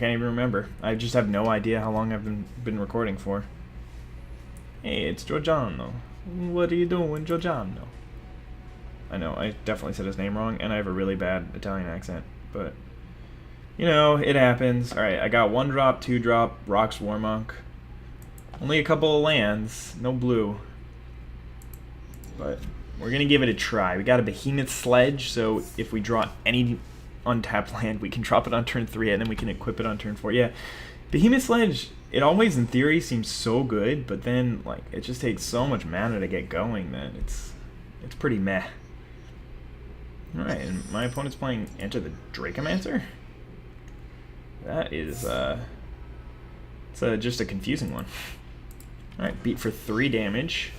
can't even remember. I just have no idea how long I've been recording for. Hey, it's Giorgiano. What are you doing, Giorgiano? I know, I definitely said his name wrong, and I have a really bad Italian accent, but you know, it happens. Alright, I got 1 drop, 2 drop, Rocks Warmonk. Only a couple of lands, no blue. But we're gonna give it a try. We got a Behemoth Sledge, so if we draw any untapped land, we can drop it on turn 3 and then we can equip it on turn 4. Yeah, Behemoth Sledge, it always in theory seems so good, but then like it just takes so much mana to get going that it's pretty meh. Alright, and my opponent's playing Enter the Dracomancer? That is it's just a confusing one. Alright, beat for 3 damage.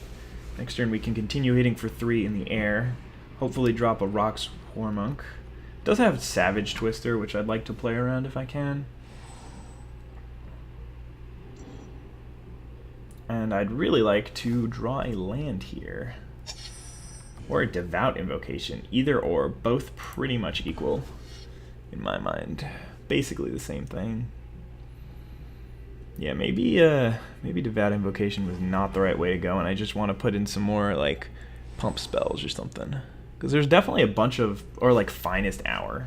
Next turn we can continue hitting for 3 in the air. Hopefully drop a Rocks Warmonk. It does have Savage Twister, which I'd like to play around if I can. And I'd really like to draw a land here. Or a Devout Invocation. Either or, both pretty much equal in my mind. Basically the same thing. Yeah, maybe Devout Invocation was not the right way to go, and I just want to put in some more like pump spells or something. Because there's definitely a bunch of, or like Finest Hour.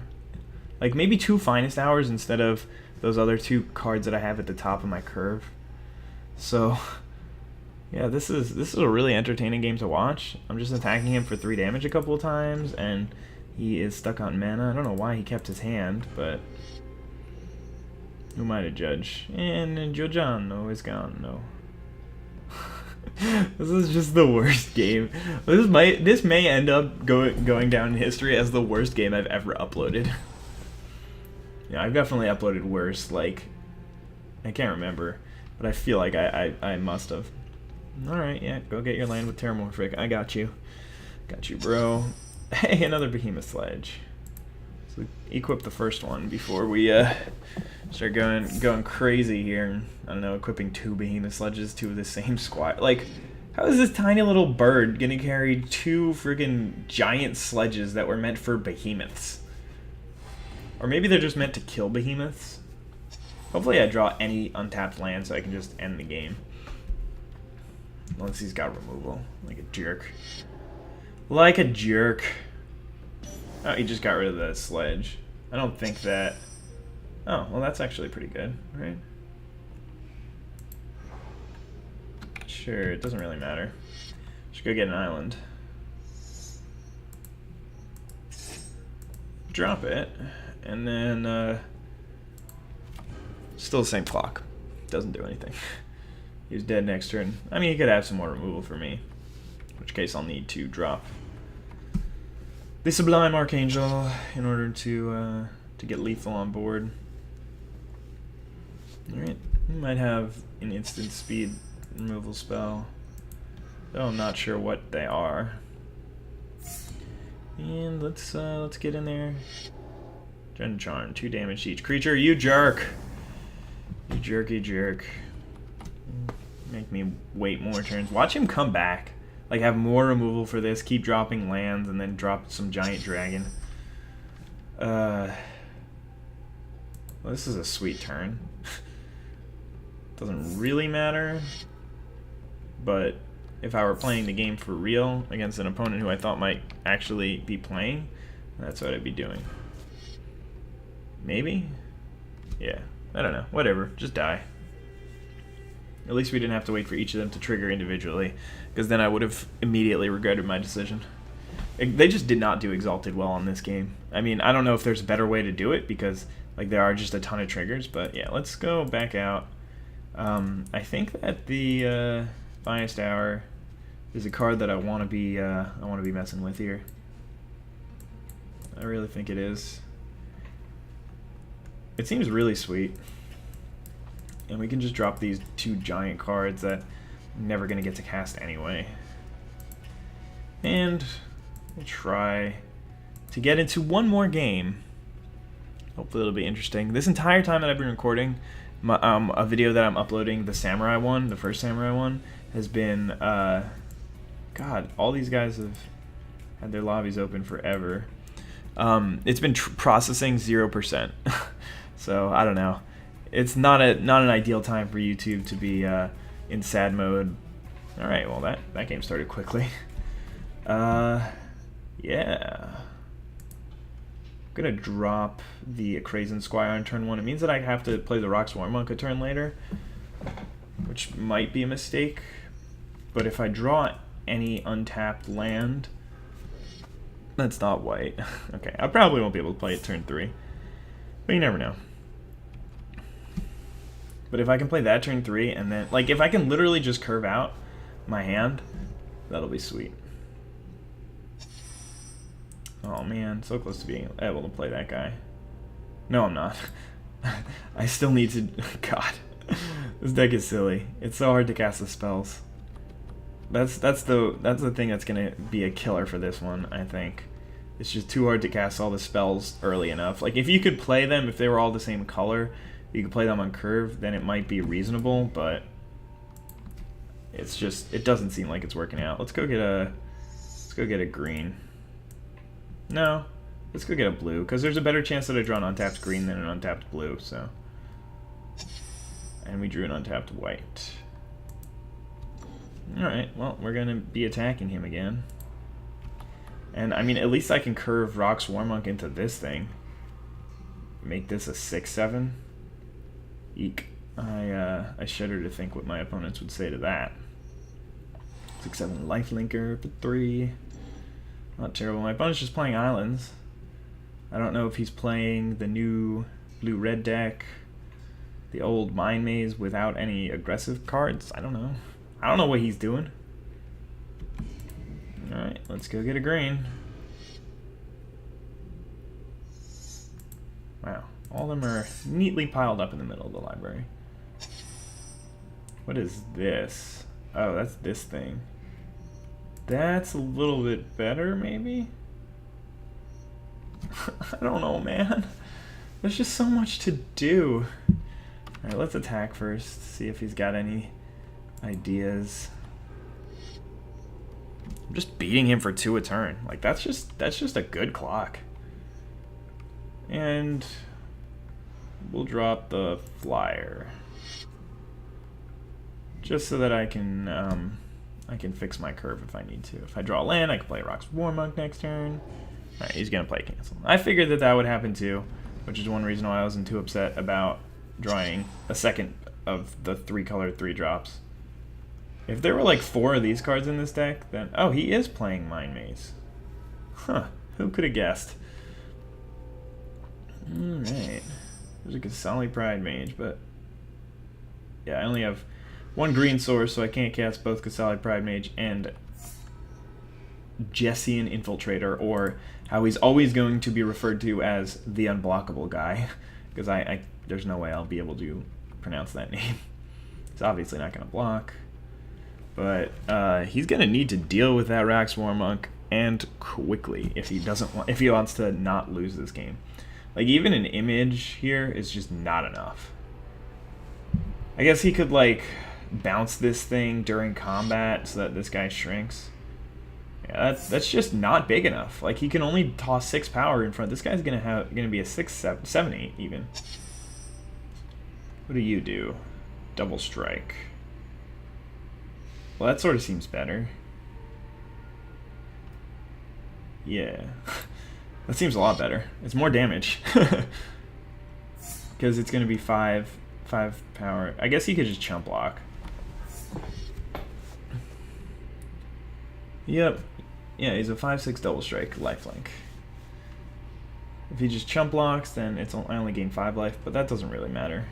Like maybe 2 Finest Hours instead of those other 2 cards that I have at the top of my curve. So yeah, this is a really entertaining game to watch. I'm just attacking him for 3 damage a couple of times, and he is stuck on mana. I don't know why he kept his hand, but who am I to judge? And Giorgiano is gone. No. This is just the worst game. This may end up going down in history as the worst game I've ever uploaded. Yeah, I've definitely uploaded worse. Like, I can't remember, but I feel like I must have. All right, yeah, go get your land with Terramorphic. I got you. Got you, bro. Hey, another Behemoth Sledge. So equip the first one before we start going crazy here. I don't know, equipping 2 Behemoth Sledges to the same squad. Like, how is this tiny little bird gonna carry 2 freaking giant sledges that were meant for behemoths? Or maybe they're just meant to kill behemoths. Hopefully I draw any untapped land so I can just end the game. Unless he's got removal. Like a jerk. Like a jerk. Oh, he just got rid of the sledge. I don't think that... Oh, well that's actually pretty good, right? Sure, it doesn't really matter. Just go get an island. Drop it, and then still the same clock. Doesn't do anything. He's dead next turn. I mean, he could have some more removal for me. In which case I'll need to drop the Sublime Archangel in order to get lethal on board. Alright, we might have an instant speed removal spell, though I'm not sure what they are. And let's get in there. Gen Charm, 2 damage to each creature. You jerk! You jerky jerk. Make me wait more turns. Watch him come back. Like, have more removal for this, keep dropping lands, and then drop some giant dragon. Well, this is a sweet turn. Doesn't really matter, but if I were playing the game for real against an opponent who I thought might actually be playing, that's what I'd be doing. Maybe? Yeah, I don't know. Whatever, just die. At least we didn't have to wait for each of them to trigger individually, because then I would have immediately regretted my decision. They just did not do Exalted well on this game. I mean, I don't know if there's a better way to do it, because like there are just a ton of triggers, but yeah, let's go back out. I think that the Finest Hour is a card that I want to be messing with here. I really think it is. It seems really sweet. And we can just drop these 2 giant cards that I'm never going to get to cast anyway. And we'll try to get into one more game. Hopefully it'll be interesting. This entire time that I've been recording, a video that I'm uploading, the Samurai one, the first Samurai one, has been... God, all these guys have had their lobbies open forever. It's been processing 0%. So, I don't know. it's not an ideal time for YouTube to be in sad mode. All right, well that game started quickly. Yeah. I'm gonna drop the Crazen Squire on turn 1. It means that I have to play the Rock Swarm Monk a turn later, which might be a mistake. But if I draw any untapped land, that's not white. Okay, I probably won't be able to play it turn 3, but you never know. But if I can play that turn 3, and then, like, if I can literally just curve out my hand, that'll be sweet. Oh man, so close to being able to play that guy. No, I'm not. I still need to... God. This deck is silly. It's so hard to cast the spells. That's the thing that's gonna be a killer for this one, I think. It's just too hard to cast all the spells early enough. Like, if you could play them, if they were all the same color, you could play them on curve, then it might be reasonable, but it's just, it doesn't seem like it's working out. Let's go get a green. No, let's go get a blue, because there's a better chance that I draw an untapped green than an untapped blue, so. And we drew an untapped white. Alright, well, we're going to be attacking him again. And, I mean, at least I can curve Rock Swarm Monk into this thing. Make this a 6/7. Eek. I shudder to think what my opponents would say to that. 6/7 lifelinker for 3. Not terrible. My opponent's just playing islands. I don't know if he's playing the new blue-red deck, the old Mind Maze without any aggressive cards. I don't know. I don't know what he's doing. Alright, let's go get a green. Wow. All of them are neatly piled up in the middle of the library. What is this? Oh, that's this thing. That's a little bit better, maybe? I don't know, man. There's just so much to do. Alright, let's attack first, see if he's got any ideas. I'm just beating him for 2 a turn. Like, that's just a good clock. And we'll drop the flyer. Just so that I can fix my curve if I need to. If I draw a land, I can play Rock Swarm Monk next turn. Alright, he's gonna play cancel. I figured that would happen too, which is one reason why I wasn't too upset about drawing a second of the 3-color 3-drops. If there were like 4 of these cards in this deck, then... Oh, he is playing Mind Maze. Huh, who could have guessed? Alright. There's a Gasali Pride Mage, but... Yeah, I only have 1 green source, so I can't cast both Gasali Pride Mage and Jessian Infiltrator, or how he's always going to be referred to as the unblockable guy, because there's no way I'll be able to pronounce that name. He's obviously not going to block, but he's going to need to deal with that Rock Swarm Monk, and quickly, if he wants to not lose this game. Like, even an image here is just not enough. I guess he could, like, bounce this thing during combat so that this guy shrinks. Yeah, that's just not big enough. Like, he can only toss 6 power in front. This guy's gonna be a 6, 7, 8 even. What do you do? Double strike. Well, that sort of seems better. Yeah. That seems a lot better. It's more damage. Because it's gonna be 5 power. I guess he could just chump block. Yep. Yeah, he's a 5/6 double strike lifelink. If he just chump blocks, then I only gain 5 life, but that doesn't really matter.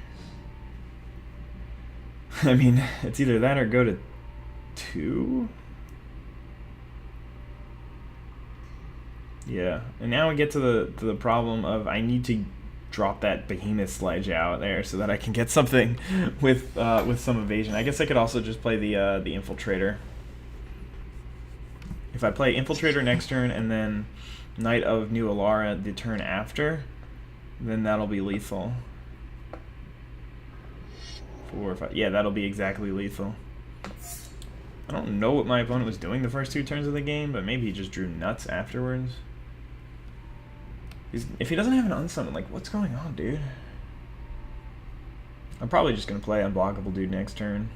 I mean, it's either that or go to 2. Yeah, and now we get to the problem of I need to drop that behemoth sledge out there so that I can get something with some evasion. I guess I could also just play the infiltrator. If I play Infiltrator next turn and then Knight of New Alara the turn after, then that'll be lethal. 4 or 5. Yeah, that'll be exactly lethal. I don't know what my opponent was doing the first 2 turns of the game, but maybe he just drew nuts afterwards. If he doesn't have an unsummon, like, what's going on, dude? I'm probably just going to play Unblockable Dude next turn.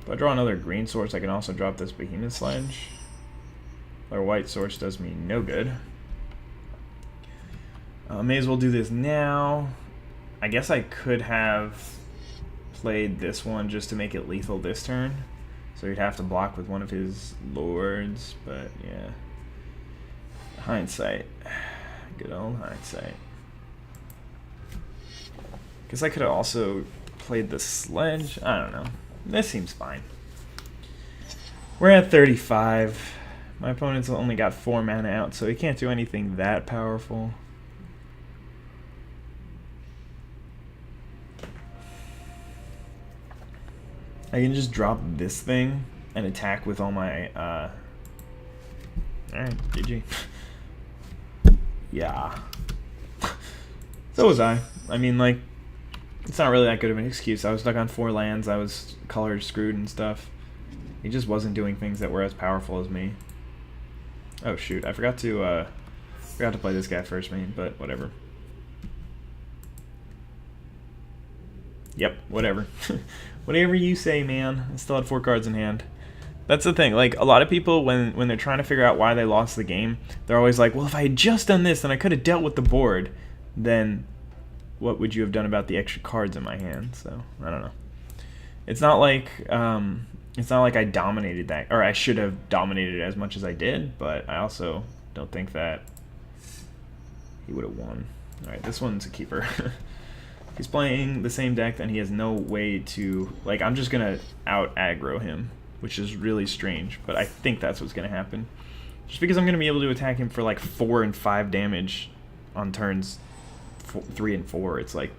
If I draw another green source, I can also drop this Behemoth Sledge. Our white source does me no good. May as well do this now. I guess I could have played this one just to make it lethal this turn. So he'd have to block with one of his lords, but yeah. Hindsight. Good old hindsight. Guess I could have also played the sledge. I don't know. This seems fine. We're at 35. My opponent's only got 4 mana out, so he can't do anything that powerful. I can just drop this thing and attack with all my, alright, GG. Yeah. So was I. I mean, like, it's not really that good of an excuse. I was stuck on 4 lands, I was color screwed and stuff. He just wasn't doing things that were as powerful as me. Oh shoot, I forgot to play this guy first, man, but whatever. Yep, whatever. Whatever you say, man. I still had 4 cards in hand. That's the thing. Like, a lot of people, when they're trying to figure out why they lost the game, they're always like, well, if I had just done this, then I could have dealt with the board. Then what would you have done about the extra cards in my hand? So, I don't know. It's not like I dominated that, or I should have dominated it as much as I did, but I also don't think that he would have won. Alright, this one's a keeper. He's playing the same deck, and he has no way to... Like, I'm just going to out-aggro him, which is really strange, but I think that's what's going to happen. Just because I'm going to be able to attack him for, like, 4 and 5 damage on turns 3 and 4. It's, like,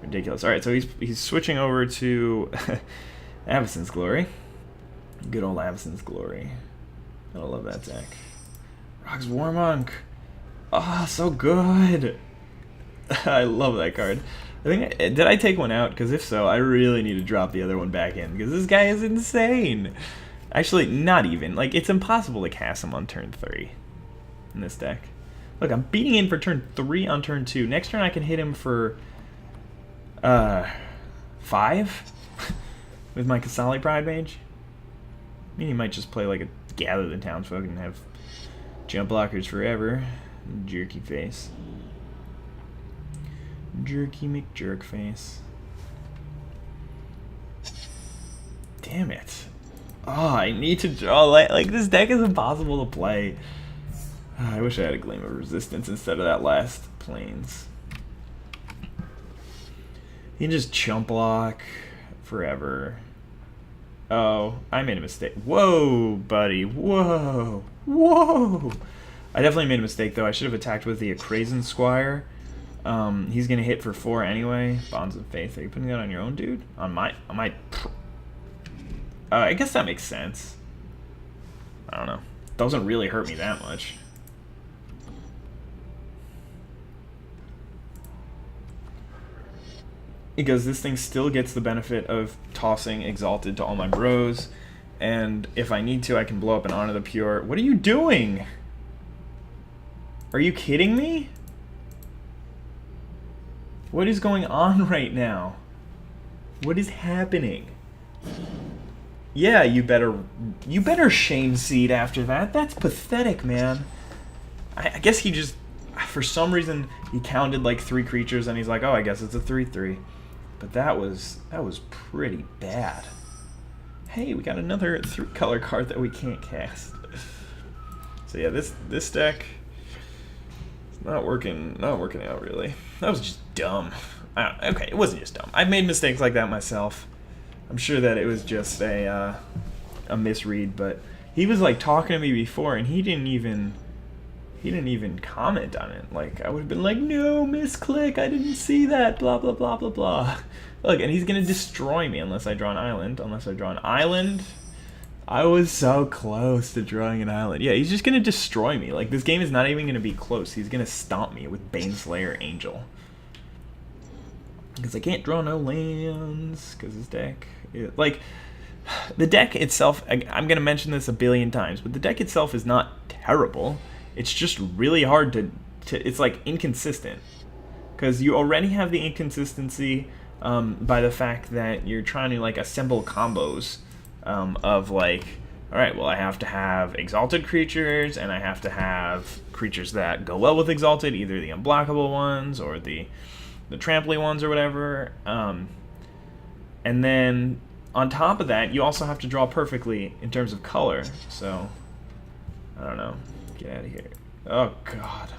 ridiculous. Alright, so he's switching over to Avacyn's Glory. Good old Avacyn's Glory. I love that deck. Rock's Warmonk. Ah, oh, so good. I love that card. I think, did I take one out? Because if so, I really need to drop the other one back in, because this guy is insane. Actually, not even. Like, it's impossible to cast him on turn 3 in this deck. Look, I'm beating in for turn 3 on turn 2. Next turn I can hit him for 5 with my Kasali Pride Mage. I mean, he might just play like a Gather the Townsfolk and have jump blockers forever. Jerky face. Jerky McJerkface. Damn it. Oh, I need to draw like this deck is impossible to play. Oh, I wish I had a Gleam of Resistance instead of that last Plains. You can just chump block forever. Oh, I made a mistake. Whoa, buddy. Whoa. Whoa. I definitely made a mistake, though. I should have attacked with the Akrazen Squire. He's going to hit for 4 anyway. Bonds of Faith. Are you putting that on your own, dude? On my... I guess that makes sense. I don't know. Doesn't really hurt me that much. Because this thing still gets the benefit of tossing Exalted to all my bros. And if I need to, I can blow up an Honor the Pure. What are you doing? Are you kidding me? What is going on right now? What is happening? Yeah, you better shame seed after that. That's pathetic, man. I guess he just, for some reason, he counted like 3 creatures and he's like, oh, I guess it's a 3/3. But that was pretty bad. Hey, we got another 3-color card that we can't cast. So yeah, this deck is not working out really. That was just dumb. Okay, it wasn't just dumb. I've made mistakes like that myself. I'm sure that it was just a misread, but he was like talking to me before and he didn't even comment on it. Like, I would have been like, no, misclick, I didn't see that, blah, blah, blah, blah, blah. Look, and he's going to destroy me unless I draw an island. I was so close to drawing an island. Yeah, he's just going to destroy me. Like, this game is not even going to be close. He's going to stomp me with Baneslayer Angel. Because I can't draw no lands, because his deck... Like, the deck itself, I'm going to mention this a billion times, but the deck itself is not terrible. It's just really hard to it's like inconsistent. Because you already have the inconsistency by the fact that you're trying to like assemble combos of like, all right, well I have to have exalted creatures and I have to have creatures that go well with exalted, either the unblockable ones or the tramply ones or whatever. And then on top of that, you also have to draw perfectly in terms of color. So I don't know. Get out of here. Oh god.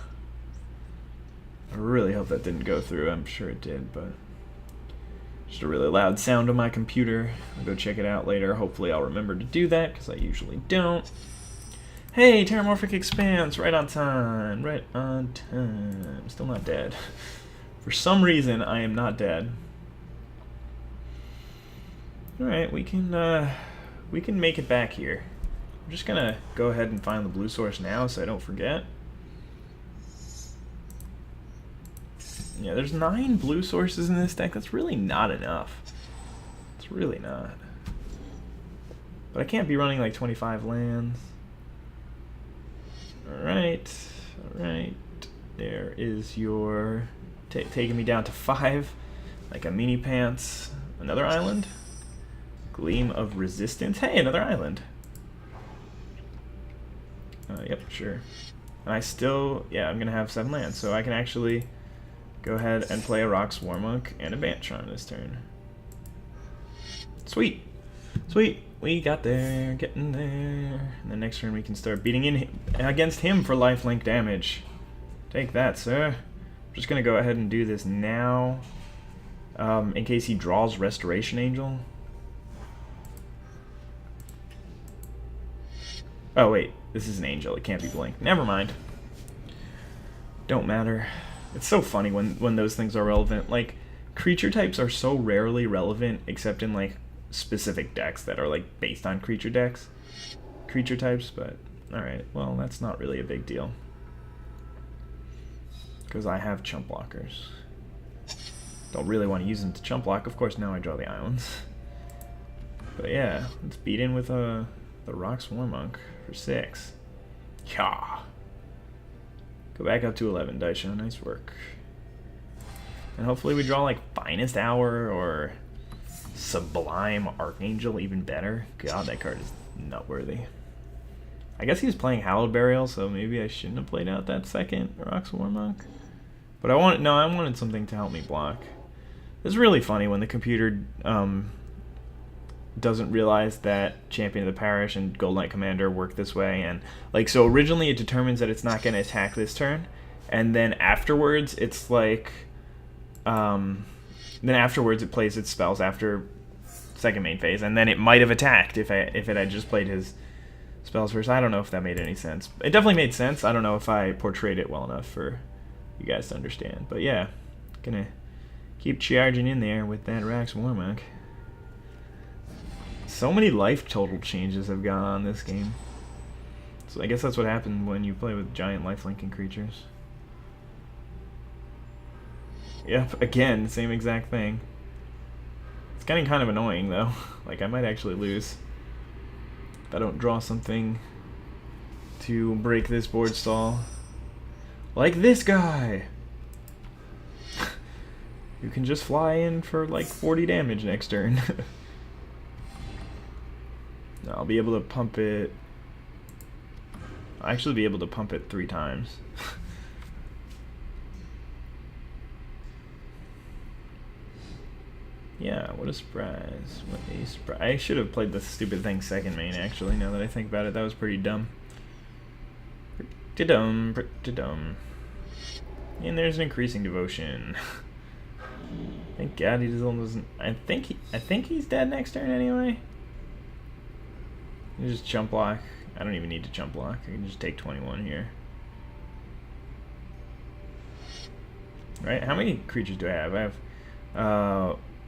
I really hope that didn't go through. I'm sure it did, but just a really loud sound on my computer. I'll go check it out later. Hopefully I'll remember to do that, because I usually don't. Hey, Terramorphic Expanse, right on time. Right on time. Still not dead. For some reason, I am not dead. Alright, we can make it back here. I'm just gonna go ahead and find the blue source now so I don't forget. Yeah, there's 9 blue sources in this deck. That's really not enough. It's really not. But I can't be running like 25 lands. Alright. Alright. There is your... taking me down to 5. Like a mini pants. Another island. Gleam of Resistance. Hey, another island. Yep, sure. And I still... yeah, I'm going to have 7 lands. So I can actually... go ahead and play a Rock Swarmonk and a Bantron this turn. Sweet! Sweet! We got there, getting there. And the next turn we can start beating in against him for lifelink damage. Take that, sir. I'm just gonna go ahead and do this now. In case he draws Restoration Angel. Oh wait, this is an angel, it can't be Blink. Never mind. Don't matter. It's so funny when those things are relevant. Like, creature types are so rarely relevant except in, like, specific decks that are, like, based on creature types, but, alright, well, that's not really a big deal. Because I have chump blockers. Don't really want to use them to chump block. Of course, now I draw the islands. But yeah, let's beat in with the Rock Swarmonk for 6. Yeah. Go back up to 11, Izdaisho. Nice work. And hopefully we draw like Finest Hour or Sublime Archangel, even better. God, that card is nutworthy. I guess he was playing Hallowed Burial, so maybe I shouldn't have played out that second Rock Swarmonk. But I wanted something to help me block. It's really funny when the computer doesn't realize that Champion of the Parish and Gold Knight Commander work this way, and like, so originally it determines that it's not going to attack this turn, and then afterwards it's like then afterwards it plays its spells after second main phase, and then it might have attacked if it had just played his spells first. I don't know if that made any sense. It definitely made sense. I don't know if I portrayed it well enough for you guys to understand, but yeah, gonna keep charging in there with that Rock Swarmonk. So many life total changes have gone on this game. So I guess that's what happened when you play with giant life-linking creatures. Yep, again, same exact thing. It's getting kind of annoying, though. Like, I might actually lose if I don't draw something to break this board stall. Like this guy! You can just fly in for, like, 40 damage next turn. I'll be able to pump it. I'll actually be able to pump it 3 times. Yeah, what a surprise. What a surprise. I should have played the stupid thing second main, actually, now that I think about it. That was pretty dumb. Pretty dumb, pretty dumb. And there's an increasing devotion. Thank God he doesn't. I think he's dead next turn anyway. You just chump block. I don't even need to chump block. I can just take 21 here. Right? How many creatures do I have?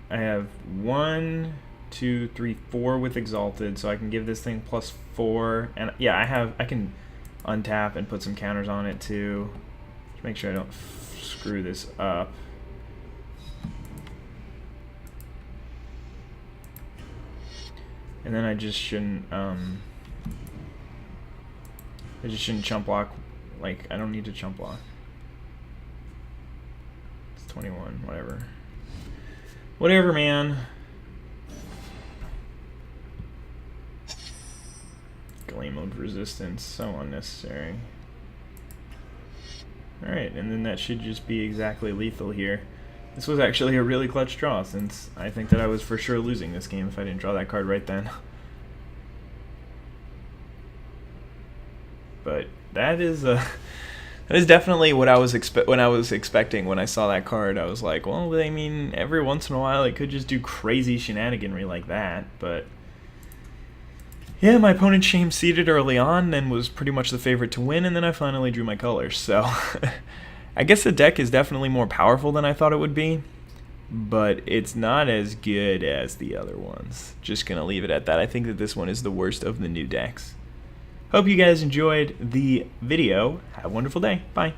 I have 1, 2, 3, 4 with Exalted, so I can give this thing +4. And yeah, I can untap and put some counters on it too. Just make sure I don't screw this up. And then I just shouldn't chump block. Like, I don't need to chump block. It's 21, whatever. Whatever, man. Gleam of resistance, so unnecessary. Alright, and then that should just be exactly lethal here. This was actually a really clutch draw, since I think that I was for sure losing this game if I didn't draw that card right then. But that is definitely what I was expecting when I saw that card. I was like, well, I mean, every once in a while it could just do crazy shenaniganry like that, but yeah, my opponent shame seeded early on and was pretty much the favorite to win, and then I finally drew my colors. So I guess the deck is definitely more powerful than I thought it would be, but it's not as good as the other ones. Just gonna leave it at that. I think that this one is the worst of the new decks. Hope you guys enjoyed the video. Have a wonderful day. Bye.